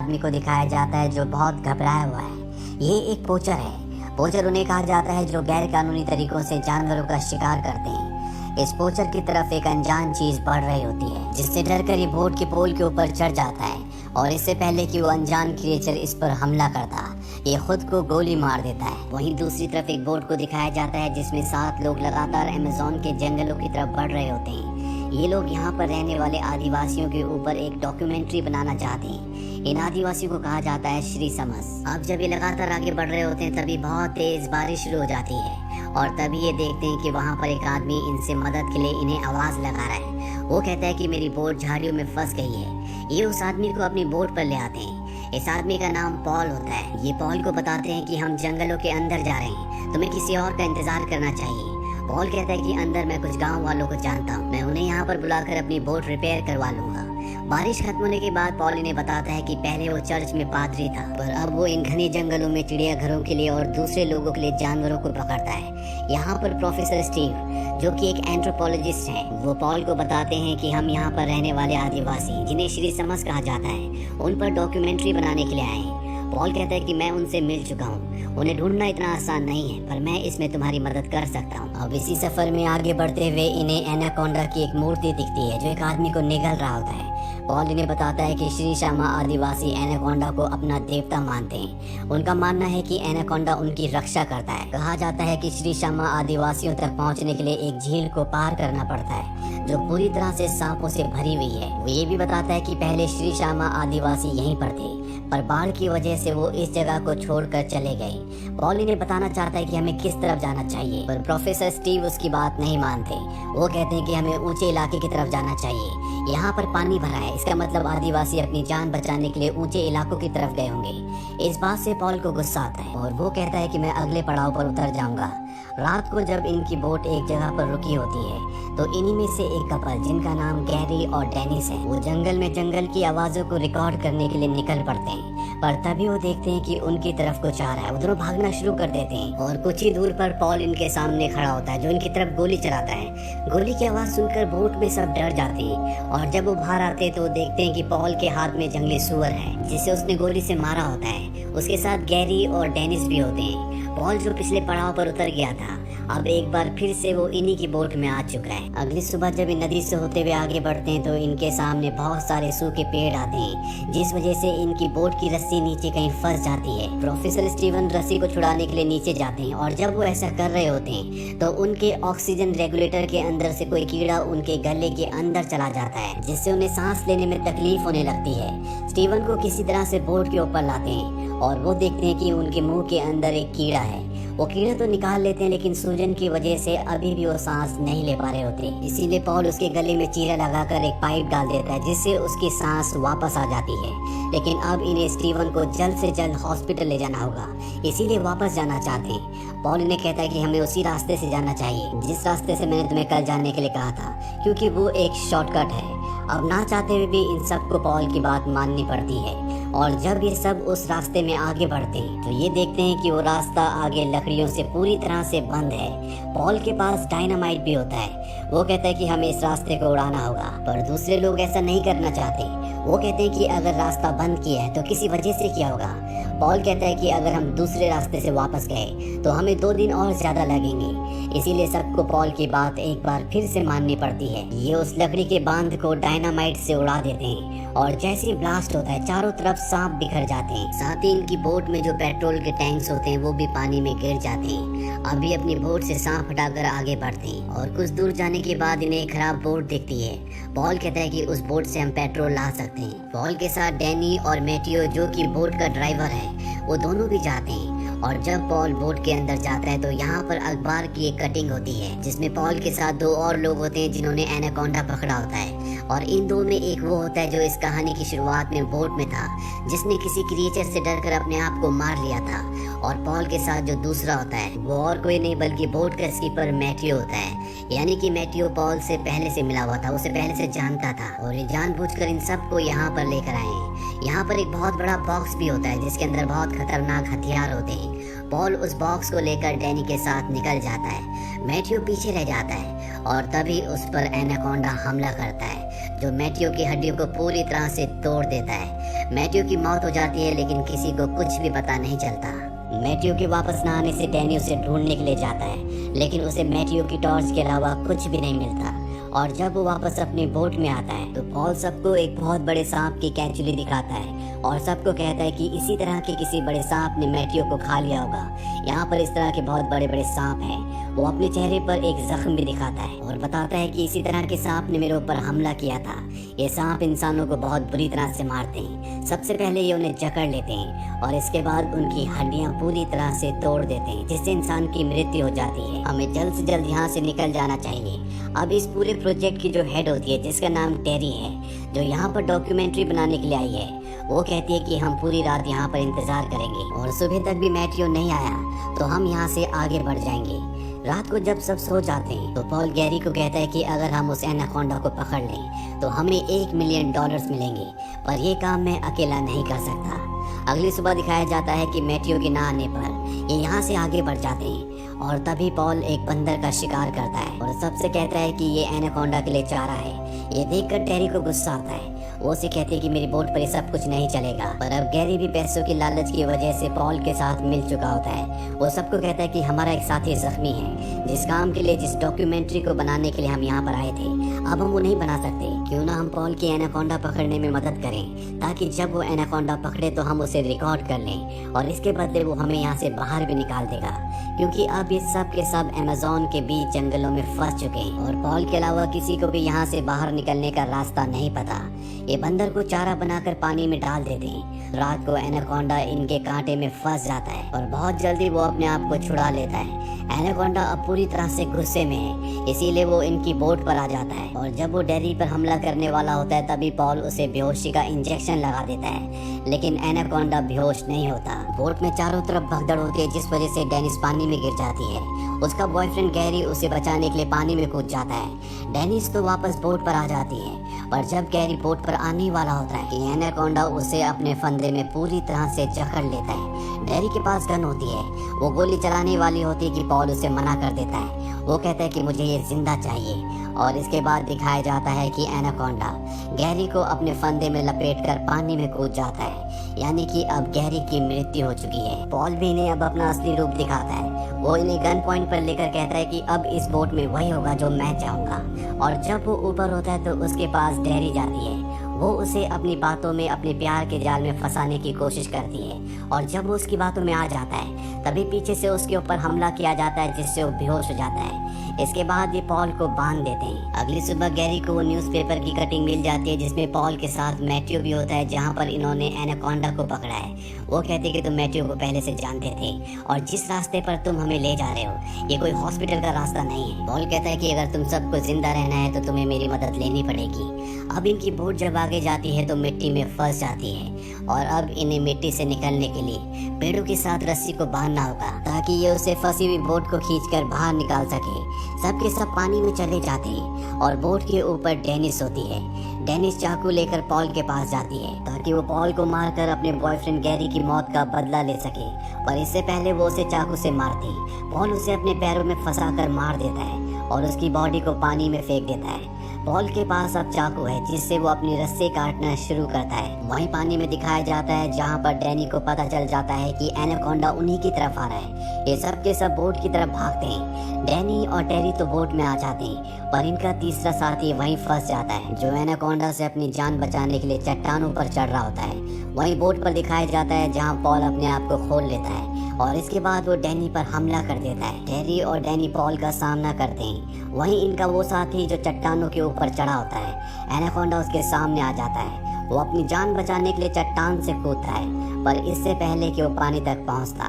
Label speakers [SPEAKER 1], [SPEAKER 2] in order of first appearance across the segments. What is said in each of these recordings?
[SPEAKER 1] आदमी को दिखाया जाता है जो बहुत घबराया हुआ है। ये एक पोचर है। पोचर उन्हें कहा जाता है जो गैर कानूनी तरीकों से जानवरों का शिकार करते हैं। इस पोचर की तरफ एक अनजान चीज बढ़ रही होती है, जिससे डरकर ये बोट के पोल के ऊपर चढ़ जाता है और इससे पहले कि वो अनजान क्रिएचर इस पर हमला करता, ये खुद को गोली मार देता है। वहीं दूसरी तरफ एक बोट को दिखाया जाता है जिसमें 7 लोग लगातार अमेज़न के जंगलों की तरफ बढ़ रहे होते हैं। ये लोग यहाँ पर रहने वाले आदिवासियों के ऊपर एक डॉक्यूमेंट्री बनाना चाहते हैं। इन आदिवासियों को कहा जाता है श्री समस। अब जब ये लगातार आगे बढ़ रहे होते हैं तभी बहुत तेज बारिश शुरू हो जाती है और तभी ये देखते हैं कि वहाँ पर एक आदमी इनसे मदद के लिए इन्हें आवाज लगा रहा है। वो कहता है कि मेरी बोट झाड़ियों में फंस गई है। ये उस आदमी को अपनी बोट पर ले आते हैं। इस आदमी का नाम पॉल होता है। ये पॉल को बताते हैं कि हम जंगलों के अंदर जा रहे हैं, तुम्हें किसी और का इंतजार करना चाहिए। पॉल कहता है कि अंदर मैं कुछ गांव वालों को जानता हूँ, मैं उन्हें यहाँ पर बुलाकर अपनी बोट रिपेयर करवा लूंगा। बारिश खत्म होने के बाद पॉल इन्हें बताता है कि पहले वो चर्च में पादरी था, पर अब वो इन घने जंगलों में चिड़ियाघरों के लिए और दूसरे लोगों के लिए जानवरों को पकड़ता है। यहाँ पर प्रोफेसर स्टीव जो कि एक एंथ्रोपोलॉजिस्ट है, वो पॉल को बताते हैं कि हम यहाँ पर रहने वाले आदिवासी जिन्हें श्री समस कहा जाता है, उन पर डॉक्यूमेंट्री बनाने के लिए आए हैं। पॉल कहता है कि मैं उनसे मिल चुका हूँ, उन्हें ढूंढना इतना आसान नहीं है, पर मैं इसमें तुम्हारी मदद कर सकता हूँ। अब इसी सफर में आगे बढ़ते हुए इन्हें एनाकोंडा की एक मूर्ति दिखती है जो एक आदमी को निगल रहा होता है। पॉल इन्हें बताता है कि श्री शामा आदिवासी एनाकोंडा को अपना देवता मानते हैं। उनका मानना है कि एनाकोंडा उनकी रक्षा करता है। कहा जाता है कि श्री शामा आदिवासियों तक पहुंचने के लिए एक झील को पार करना पड़ता है जो पूरी तरह से सांपों से भरी हुई है। वो ये भी बताता है कि पहले श्री शामा आदिवासी यहीं पर थे, पर बाढ़ की वजह से वो इस जगह को छोड़कर चले गए। पॉल इन्हें बताना चाहता है कि हमें किस तरफ जाना चाहिए, पर प्रोफेसर स्टीव उसकी बात नहीं मानते। वो कहते हैं कि हमें ऊंचे इलाके की तरफ जाना चाहिए, यहाँ पर पानी भरा है, इसका मतलब आदिवासी अपनी जान बचाने के लिए ऊंचे इलाकों की तरफ गए होंगे। इस बात से पॉल को गुस्सा आता है और वो कहता है कि मैं अगले पड़ाव पर उतर जाऊंगा। रात को जब इनकी बोट एक जगह पर रुकी होती है तो इन्हीं में से एक कपल जिनका नाम गैरी और डेनिस है, वो जंगल में जंगल की आवाजों को रिकॉर्ड करने के लिए निकल पड़ते हैं। पर तभी वो देखते हैं कि उनकी तरफ कुछ आ रहा है। उधरों भागना शुरू कर देते हैं और कुछ ही दूर पर पॉल इनके सामने खड़ा होता है जो इनकी तरफ गोली चलाता है। गोली की आवाज सुनकर बोट में सब डर जाते हैं और जब वो बाहर आते हैं तो देखते हैं कि पॉल के हाथ में जंगली सुअर है जिसे उसने गोली से मारा होता है। उसके साथ गैरी और डेनिस भी होते हैं। पॉल जो पिछले पड़ाव पर उतर गया था, अब एक बार फिर से वो इन्हीं की बोट में आ चुका है। अगली सुबह जब इन नदी से होते हुए आगे बढ़ते हैं तो इनके सामने बहुत सारे सूखे पेड़ आते हैं, जिस वजह से इनकी बोट की रस्सी नीचे कहीं फंस जाती है। प्रोफेसर स्टीवन रस्सी को छुड़ाने के लिए नीचे जाते हैं और जब वो ऐसा कर रहे होते हैं तो उनके ऑक्सीजन रेगुलेटर के अंदर से कोई कीड़ा उनके गले के अंदर चला जाता है, जिससे उन्हें सांस लेने में तकलीफ होने लगती है। स्टीवन को किसी तरह से बोट के ऊपर लाते हैं और वो देखते हैं कि उनके मुंह के अंदर एक कीड़ा है। वो कीड़ा तो निकाल लेते हैं लेकिन सूजन की वजह से अभी भी वो सांस नहीं ले पा रहे होते। इसीलिए पॉल उसके गले में चीरा लगाकर एक पाइप डाल देता है जिससे उसकी सांस वापस आ जाती है। लेकिन अब इन्हें स्टीवन को जल्द से जल्द हॉस्पिटल ले जाना होगा, इसीलिए वापस जाना चाहते हैं। पॉल इन्हें कहता है कि हमें उसी रास्ते से जाना चाहिए जिस रास्ते से मैंने तुम्हें कल जाने के लिए कहा था, क्योंकि वो एक शॉर्टकट है। अब ना चाहते हुए भी इन सबको पॉल की बात माननी पड़ती है और जब ये सब उस रास्ते में आगे बढ़ते हैं तो ये देखते हैं कि वो रास्ता आगे लकड़ियों से पूरी तरह से बंद है। पॉल के पास डायनामाइट भी होता है। वो कहता है कि हमें इस रास्ते को उड़ाना होगा, पर दूसरे लोग ऐसा नहीं करना चाहते। वो कहते हैं कि अगर रास्ता बंद किया है तो किसी वजह से किया होगा। पॉल कहता है कि अगर हम दूसरे रास्ते से वापस गए तो हमें 2 दिन और ज्यादा लगेंगे। इसीलिए सबको पॉल की बात एक बार फिर से माननी पड़ती है। ये उस लकड़ी के बांध को डायनामाइट से उड़ा देते हैं और जैसे ही ब्लास्ट होता है चारों तरफ सांप बिखर जाते हैं। साथ ही इनकी बोट में जो पेट्रोल के टैंक्स होते हैं वो भी पानी में गिर जाते हैं। अभी अपनी बोट से सांप हटाकर आगे बढ़ते हैं और कुछ दूर जाने के बाद इन्हें एक खराब बोट दिखती है। पॉल कहता है कि उस बोट से हम पेट्रोल ला सकते हैं। पॉल के साथ डैनी और मैटियो जो कि बोट का ड्राइवर है, वो दोनों भी जाते हैं और जब पॉल बोट के अंदर जाता है तो यहाँ पर अखबार की एक कटिंग होती है जिसमें पॉल के साथ 2 और लोग होते हैं जिन्होंने एनाकोंडा पकड़ा होता है और इन 2 में एक वो होता है जो इस कहानी की शुरुआत में बोट में था, जिसने किसी क्रिएचर से डरकर अपने आप को मार लिया था। और पॉल के साथ जो दूसरा होता है वो और कोई नहीं बल्कि बोट का स्कीपर मैटियो होता है। यानी कि मैटियो पॉल से पहले से मिला हुआ था, उसे पहले से जानता था और ये जानबूझकर इन सबको यहाँ पर लेकर आए हैं। यहाँ पर एक बहुत बड़ा बॉक्स भी होता है जिसके अंदर बहुत खतरनाक हथियार होते हैं। पॉल उस बॉक्स को लेकर डैनी के साथ निकल जाता है। मैटियो पीछे रह जाता है और तभी उस पर एनाकोंडा हमला करता है जो मैटियो की हड्डियों को पूरी तरह से तोड़ देता है। मैथ्यू की मौत हो जाती है, लेकिन किसी को कुछ भी पता नहीं चलता। मैथ्यू के वापस न आने से डैनी उसे ढूंढने के लिए जाता है, लेकिन उसे मैथ्यू की टॉर्च के अलावा कुछ भी नहीं मिलता। और जब वो वापस अपनी बोट में आता है तो पॉल सबको एक बहुत बड़े सांप की कैंचुली दिखाता है और सबको कहता है कि इसी तरह के किसी बड़े सांप ने मैथ्यू को खा लिया होगा। यहाँ पर इस तरह के बहुत बड़े बड़े सांप हैं। वो अपने चेहरे पर एक जख्म भी दिखाता है और बताता है कि इसी तरह के सांप ने मेरे ऊपर हमला किया था। ये सांप इंसानों को बहुत बुरी तरह से मारते हैं। सबसे पहले ये उन्हें जकड़ लेते हैं और इसके बाद उनकी हड्डियां पूरी तरह से तोड़ देते हैं, जिससे इंसान की मृत्यु हो जाती है। हमें जल्द से जल्द यहाँ से निकल जाना चाहिए। अब इस पूरे प्रोजेक्ट की जो हेड होती है, जिसका नाम टेरी है, जो यहाँ पर डॉक्यूमेंट्री बनाने के लिए आई है, वो कहती है कि हम पूरी रात यहाँ पर इंतजार करेंगे और सुबह तक भी मैथ्यू नहीं आया तो हम यहाँ से आगे बढ़ जाएंगे। रात को जब सब सो जाते हैं तो पॉल गैरी को कहता है कि अगर हम उस एनाकोंडा को पकड़ लें तो हमें $1 मिलियन मिलेंगे, पर यह काम मैं अकेला नहीं कर सकता। अगली सुबह दिखाया जाता है कि मैथ्यू के ना आने पर ये यहाँ से आगे बढ़ जाते हैं और तभी पॉल एक बंदर का शिकार करता है और सबसे कहता है कि ये एनाकोंडा के लिए चारा है। ये देखकर टेरी को गुस्सा आता है। वो उसे कहती है कि मेरी बोट पर ये सब कुछ नहीं चलेगा, पर अब गैरी भी पैसों की लालच की वजह से पॉल के साथ मिल चुका होता है। वो सबको कहता है कि हमारा एक साथी जख्मी है, जिस काम के लिए, जिस डॉक्यूमेंट्री को बनाने के लिए हम यहाँ पर आए थे, अब हम वो नहीं बना सकते। क्यों ना हम पॉल की एनाकोंडा पकड़ने में मदद करें, ताकि जब वो एनाकोंडा पकड़े तो हम उसे रिकॉर्ड कर लें और इसके बदले वो हमें यहाँ से बाहर भी निकाल देगा, क्योंकि अब ये सब के सब अमेज़न के बीच जंगलों में फंस चुके हैं और पॉल के अलावा किसी को भी यहाँ से बाहर निकलने का रास्ता नहीं पता। ये बंदर को चारा बनाकर पानी में डाल देते हैं। रात को एनाकोंडा इनके कांटे में फंस जाता है और बहुत जल्दी वो अपने आप को छुड़ा लेता है। एनाकोंडा अब पूरी तरह से गुस्से में है, इसीलिए वो इनकी बोट पर आ जाता है और जब वो डेरी पर हमला करने वाला होता है तभी पॉल उसे बेहोशी का इंजेक्शन लगा देता है, लेकिन एनाकोंडा बेहोश नहीं होता। बोट में चारों तरफ भगदड़ होती है, जिस वजह से डेनिस पानी में गिर जाती है। उसका बॉयफ्रेंड गैरी उसे बचाने के लिए पानी में कूद जाता है। डेनिस तो वापस बोट पर आ जाती है, पर जब गैरी बोट पर आने वाला होता है कि एनाकोंडा उसे अपने फंदे में पूरी तरह से जकड़ लेता है। डेरी के पास गन होती है, वो गोली चलाने वाली होती है कि पॉल उसे मना कर देता है। वो कहता है कि मुझे ये जिंदा चाहिए और इसके बाद दिखाया जाता है कि एनाकोंडा गैरी को अपने फंदे में लपेटकर पानी में कूद जाता है, यानी कि अब गैरी की मृत्यु हो चुकी है। पॉल भी इन्हें अब अपना असली रूप दिखाता है। वो इन्हें गन पॉइंट पर लेकर कहता है कि अब इस बोट में वही होगा जो मैं चाहूँगा। और जब वो ऊपर होता है तो उसके पास डेरी जाती है। वो उसे अपनी बातों में, अपने प्यार के जाल में फंसाने की कोशिश करती है और जब वो उसकी बातों में आ जाता है तभी पीछे से उसके ऊपर हमला किया जाता है, जिससे वो बेहोश हो जाता है। इसके बाद ये पॉल को बांध देते हैं। अगली सुबह गैरी को वो न्यूज़पेपर की कटिंग मिल जाती है जिसमें पॉल के साथ मैथ्यू भी होता है, जहाँ पर इन्होंने एनाकोंडा को पकड़ा है। वो कहते हैं कि तुम मैथ्यू को पहले से जानते थे और जिस रास्ते पर तुम हमें ले जा रहे हो ये कोई हॉस्पिटल का रास्ता नहीं है। पॉल कहता है कि अगर तुम सबको जिंदा रहना है तो तुम्हें मेरी मदद लेनी पड़ेगी। अब इनकी बोट जब आगे जाती है तो मिट्टी में फंस जाती है और अब इन्हें मिट्टी से निकलने के लिए पेड़ों के साथ रस्सी को बांधना होगा ताकि ये उसे फंसी हुई बोट को खींचकर बाहर निकाल सके। सबके सब पानी में चले जाते हैं और बोट के ऊपर डेनिस होती है। डेनिस चाकू लेकर पॉल के पास जाती है ताकि वो पॉल को मारकर अपने बॉयफ्रेंड गैरी की मौत का बदला ले सके, पर इससे पहले वो उसे चाकू से मारती। पॉल उसे अपने पैरों में फंसाकर मार देता है और उसकी बॉडी को पानी में फेंक देता है। पॉल के पास अब चाकू है जिससे वो अपनी रस्सी काटना शुरू करता है। वहीं पानी में दिखाया जाता है जहाँ पर डैनी को पता चल जाता है कि एनाकोंडा उन्हीं की तरफ आ रहा है। ये सब के सब बोट की तरफ भागते हैं। डैनी और टेरी तो बोट में आ जाते हैं, पर इनका तीसरा साथी वहीं फंस जाता है जो एनाकोंडा से अपनी जान बचाने के लिए चट्टानों पर चढ़ रहा होता है। वहीं बोट पर दिखाया जाता है जहाँ पॉल अपने आप को खोल लेता है और इसके बाद वो डैनी पर हमला कर देता है। टेरी और डैनी पॉल का सामना करते हैं। वहीं इनका वो साथी जो चट्टानों के ऊपर चढ़ा होता है, एनाकोंडा उसके सामने आ जाता है। वो अपनी जान बचाने के लिए चट्टान से कूदता है, पर इससे पहले कि वो पानी तक पहुंचता,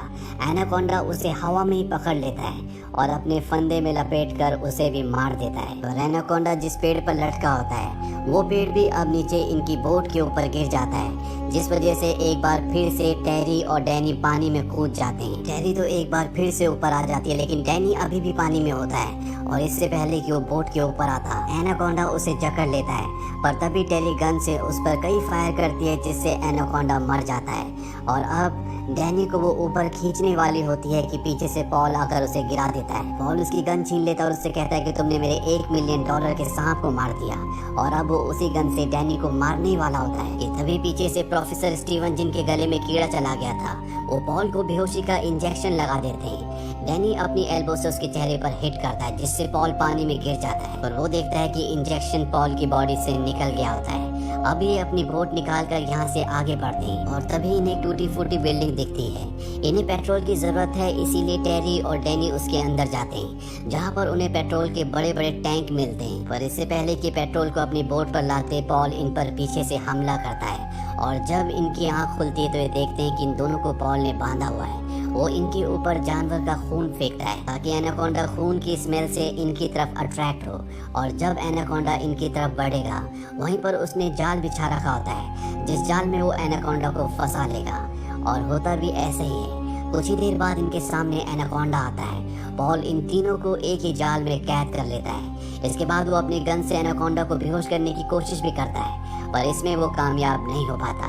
[SPEAKER 1] एनाकोंडा उसे हवा में ही पकड़ लेता है और अपने फंदे में लपेटकर उसे भी मार देता है। और एनाकोंडा जिस पेड़ पर लटका होता है वो पेड़ भी अब नीचे इनकी बोट के ऊपर गिर जाता है, जिस वजह से एक बार फिर से टेरी और डैनी पानी में कूद जाते हैं। टेरी तो एक बार फिर से ऊपर आ जाती है, लेकिन डैनी अभी भी पानी में होता है और इससे पहले कि वो बोट के ऊपर आता, एनाकोंडा उसे जकड़ लेता है, पर तभी टेरी गन से उस पर कई फायर करती है जिससे एनाकोंडा मर जाता है। और अब डैनी को वो ऊपर खींचने वाली होती है कि पीछे से पॉल आकर उसे गिरा देता है। पॉल उसकी गन छीन लेता है और उससे कहता है कि तुमने मेरे $1 मिलियन के सांप को मार दिया, और अब वो उसी गन से डैनी को मारने वाला होता है कि तभी पीछे से प्रोफेसर स्टीवन जिनके गले में कीड़ा चला गया था वो पॉल को बेहोशी का इंजेक्शन लगा देते हैं। डैनी अपनी एल्बो से उसके चेहरे पर हिट करता है जिससे पॉल पानी में गिर जाता है और वो देखता है कि इंजेक्शन पॉल की बॉडी से निकल गया होता है। अब ये अपनी बोट निकालकर यहाँ से आगे बढ़ते हैं और तभी इन्हें टूटी फूटी बिल्डिंग दिखती है। इन्हें पेट्रोल की जरूरत है, इसीलिए टेरी और डैनी उसके अंदर जाते हैं जहाँ पर उन्हें पेट्रोल के बड़े बड़े टैंक मिलते हैं। पर इससे पहले कि पेट्रोल को अपनी बोट पर लाते पॉल इन पर पीछे से हमला करता है और जब इनकी आंख खुलती है तो ये देखते हैं कि इन दोनों को पॉल ने बांधा हुआ है। वो इनके ऊपर जानवर का खून फेंकता है ताकि एनाकोंडा खून की स्मेल से इनकी तरफ अट्रैक्ट हो और जब एनाकोंडा इनकी तरफ बढ़ेगा वहीं पर उसने जाल बिछा रखा होता है जिस जाल में वो एनाकोंडा को फंसा लेगा और होता भी ऐसे ही है। कुछ ही देर बाद इनके सामने एनाकोंडा आता है। पॉल इन तीनों को एक ही जाल में कैद कर लेता है। इसके बाद वो अपनी गन से एनाकोंडा को बेहोश करने की कोशिश भी करता है पर इसमें वो कामयाब नहीं हो पाता।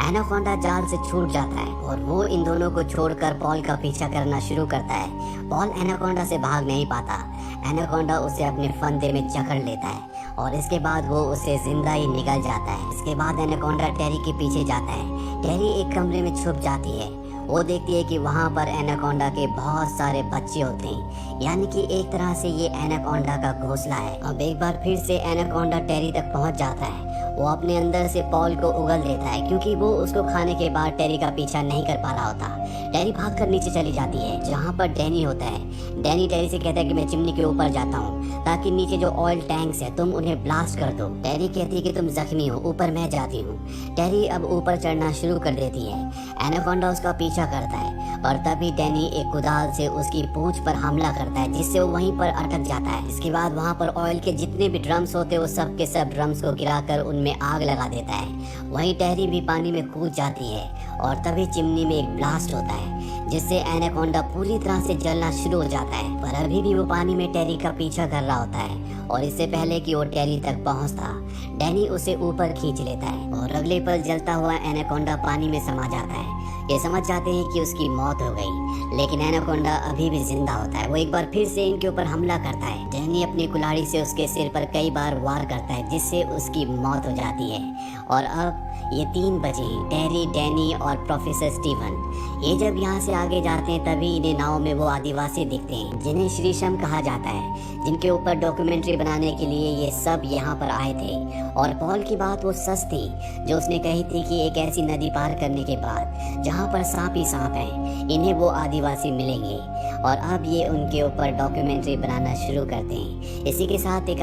[SPEAKER 1] एनाकोंडा जाल से छूट जाता है और वो इन दोनों को छोड़कर पॉल का पीछा करना शुरू करता है। पॉल एनाकोंडा से भाग नहीं पाता। एनाकोंडा उसे अपने फंदे में जकड़ लेता है और इसके बाद वो उसे जिंदा ही निकल जाता है। इसके बाद एनाकोंडा टेरी के पीछे जाता है। टेरी एक कमरे में छुप जाती है। वो देखती है कि वहाँ पर एनाकोंडा के बहुत सारे बच्चे होते हैं, यानी कि एक तरह से ये एनाकोंडा का घोंसला है। अब एक बार फिर से एनाकोंडा टेरी तक पहुँच जाता है। वो अपने अंदर से पॉल को उगल देता है क्योंकि वो उसको खाने के बाद टेरी का पीछा नहीं कर पा रहा होता। टेरी भागकर नीचे चली जाती है जहाँ पर डैनी होता है। डैनी टेरी से कहता है कि मैं चिमनी के ऊपर जाता हूँ ताकि नीचे जो ऑयल टैंक्स है तुम उन्हें ब्लास्ट कर दो। टेरी कहती है कि तुम जख्मी हो, ऊपर मैं जाती हूँ। टेरी अब ऊपर चढ़ना शुरू कर देती है। एनाकोंडा उसका पीछा करता है और तभी डैनी एक कुदाल से उसकी पूंछ पर हमला करता है जिससे वो वहीं पर अटक जाता है। इसके बाद वहाँ पर ऑयल के जितने भी ड्रम्स होते हैं वो सब के सब ड्रम्स को गिराकर उनमें आग लगा देता है। वहीं टेरी भी पानी में कूद जाती है और तभी चिमनी में एक ब्लास्ट होता है जिससे एनाकोंडा पूरी तरह से जलना शुरू हो जाता है। पर अभी भी वो पानी में टेरी का पीछा कर रहा होता है और इससे पहले कि वो टेरी तक पहुंचता डैनी उसे ऊपर खींच लेता है और अगले पल जलता हुआ एनाकोंडा पानी में समा जाता है। ये समझ जाते हैं कि उसकी मौत हो गई, लेकिन एनाकोंडा अभी भी जिंदा होता है। वो एक बार फिर से इनके ऊपर हमला करता है। डैनी अपनी कुल्हाड़ी से उसके सिर पर कई बार वार करता है जिससे उसकी मौत हो जाती है। और अब ये 3 बचे हैं, टेरी, डैनी और प्रोफेसर स्टीवन। ये जब यहाँ से आगे जाते हैं तभी इन्हें नाव में वो आदिवासी दिखते हैं जिन्हें श्रीशम कहा जाता है, जिनके ऊपर डॉक्यूमेंट्री बनाने के लिए ये सब यहाँ पर आए थे। और पॉल की बात वो सच थी जो उसने कही थी कि एक ऐसी नदी पार करने के बाद जहाँ पर सांप ही सांप हैं, इन्हें वो आदिवासी मिलेंगे। और अब ये उनके ऊपर डॉक्यूमेंट्री बनाना शुरू करते हैं। इसी के साथ एक